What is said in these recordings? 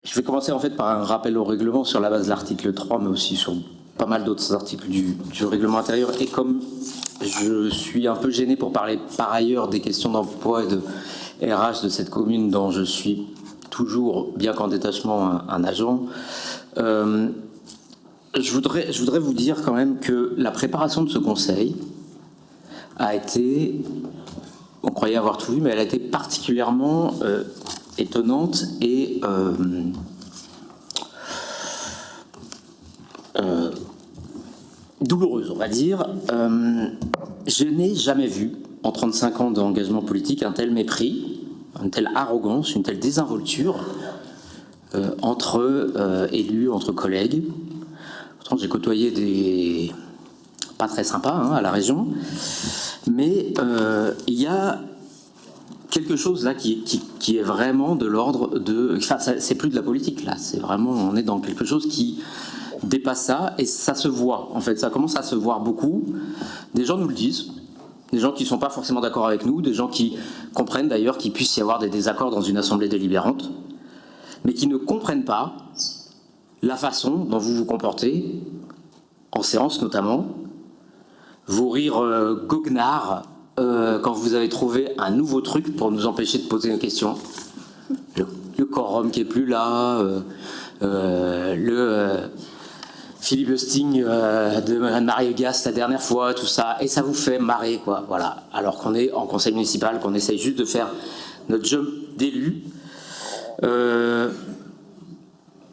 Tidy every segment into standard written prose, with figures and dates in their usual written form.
Je vais commencer en fait par un rappel au règlement sur la base de l'article 3, mais aussi sur pas mal d'autres articles du règlement intérieur. Et comme je suis un peu gêné pour parler par ailleurs des questions d'emploi et de RH de cette commune dont je suis toujours, bien qu'en détachement, un agent, je voudrais vous dire quand même que la préparation de ce conseil a été, on croyait avoir tout vu, mais elle a été particulièrement étonnante et douloureuse, on va dire. Je n'ai jamais vu, en 35 ans d'engagement politique, un tel mépris, une telle arrogance, une telle désinvolture entre élus, entre collègues. Pourtant, j'ai côtoyé des pas très sympas à la région, mais il y a quelque chose là qui est vraiment de l'ordre de... Enfin, c'est plus de la politique là, c'est vraiment, on est dans quelque chose qui dépasse ça, et ça se voit, en fait, ça commence à se voir beaucoup. Des gens nous le disent, des gens qui ne sont pas forcément d'accord avec nous, des gens qui comprennent d'ailleurs qu'il puisse y avoir des désaccords dans une assemblée délibérante, mais qui ne comprennent pas la façon dont vous vous comportez, en séance notamment, vos rires goguenards, quand vous avez trouvé un nouveau truc pour nous empêcher de poser une question, le quorum qui est plus là, Philippe Sting de Anne-Marie Egas la dernière fois, tout ça, et ça vous fait marrer, quoi, voilà. Alors qu'on est en conseil municipal, qu'on essaye juste de faire notre job d'élu.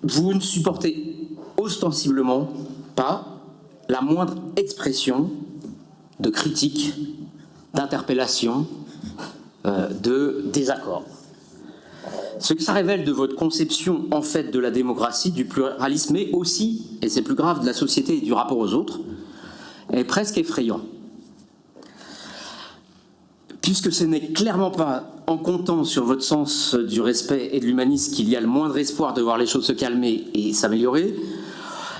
Vous ne supportez ostensiblement pas la moindre expression de critique, d'interpellation, de désaccord. Ce que ça révèle de votre conception, en fait, de la démocratie, du pluralisme, mais aussi, et c'est plus grave, de la société et du rapport aux autres, est presque effrayant. Puisque ce n'est clairement pas en comptant sur votre sens du respect et de l'humanisme qu'il y a le moindre espoir de voir les choses se calmer et s'améliorer,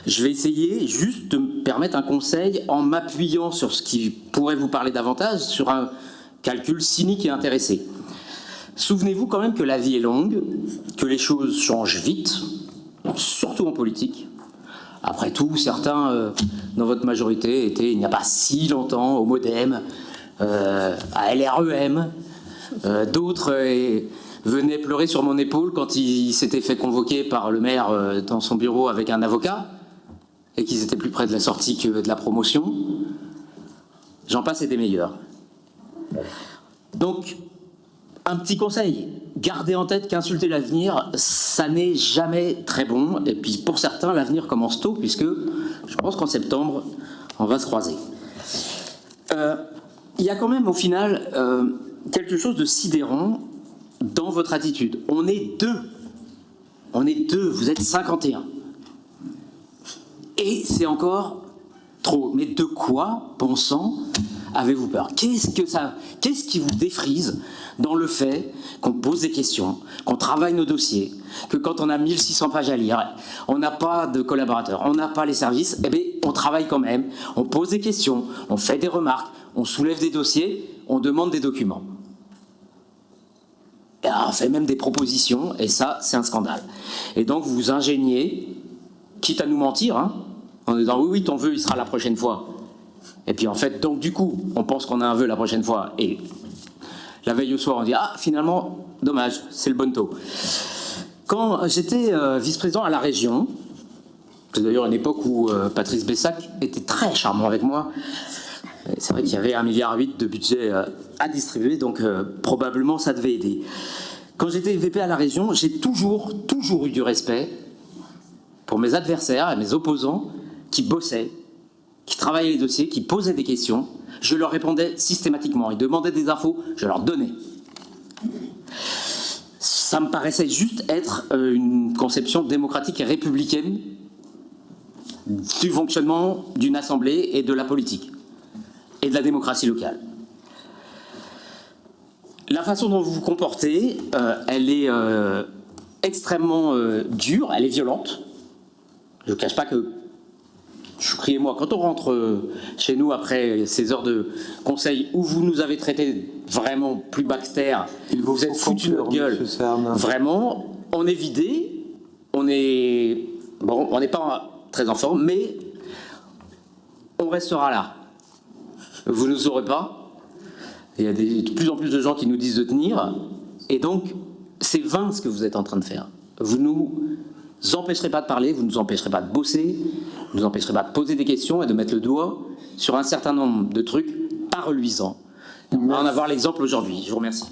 je vais essayer juste de me permettre un conseil en m'appuyant sur ce qui pourrait vous parler davantage, sur un calcul cynique et intéressé. Souvenez-vous quand même que la vie est longue, que les choses changent vite, surtout en politique. Après tout, certains, dans votre majorité, étaient il n'y a pas si longtemps au MoDem, à LREM. D'autres venaient pleurer sur mon épaule quand il s'était fait convoquer par le maire dans son bureau avec un avocat et qu'ils étaient plus près de la sortie que de la promotion. J'en passe et des meilleurs. Donc, un petit conseil, gardez en tête qu'insulter l'avenir, ça n'est jamais très bon. Et puis pour certains, l'avenir commence tôt, puisque je pense qu'en septembre, on va se croiser. Il y a quand même au final quelque chose de sidérant dans votre attitude. On est deux, vous êtes 51. Et c'est encore trop. Mais de quoi, bon sang, avez-vous peur? Qu'est-ce qui vous défrise dans le fait qu'on pose des questions, qu'on travaille nos dossiers, que quand on a 1600 pages à lire, on n'a pas de collaborateurs, on n'a pas les services, eh bien, on travaille quand même, on pose des questions, on fait des remarques, on soulève des dossiers, on demande des documents. Et on fait même des propositions, et ça, c'est un scandale. Et donc, vous vous ingéniez, quitte à nous mentir, en disant oui, ton vœu, il sera la prochaine fois. Et puis en fait, donc du coup, on pense qu'on a un vœu la prochaine fois, et la veille au soir, on dit ah, finalement, dommage, c'est le bon taux. Quand j'étais vice-président à la région, c'est d'ailleurs une époque où Patrice Bessac était très charmant avec moi. C'est vrai qu'il y avait 1,8 milliard de budget à distribuer, donc probablement ça devait aider. Quand j'étais VP à la région, j'ai toujours eu du respect pour mes adversaires et mes opposants qui bossaient, qui travaillaient les dossiers, qui posaient des questions. Je leur répondais systématiquement. Ils demandaient des infos, je leur donnais. Ça me paraissait juste être une conception démocratique et républicaine du fonctionnement d'une assemblée et de la politique et de la démocratie locale. La façon dont vous vous comportez, elle est extrêmement dure, elle est violente. Je ne vous cache pas que Choukri et moi, quand on rentre chez nous après ces heures de conseil où vous nous avez traités vraiment plus bas que terre, vous êtes foutus de notre gueule, vraiment, on est vidé on est... Bon, on n'est pas très en forme, mais on restera là. Vous ne nous aurez pas. Il y a de plus en plus de gens qui nous disent de tenir. Et donc, c'est vain ce que vous êtes en train de faire. Vous nous empêcherez pas de parler, vous ne nous empêcherez pas de bosser, vous ne nous empêcherez pas de poser des questions et de mettre le doigt sur un certain nombre de trucs pas reluisants. On va en avoir l'exemple aujourd'hui. Je vous remercie.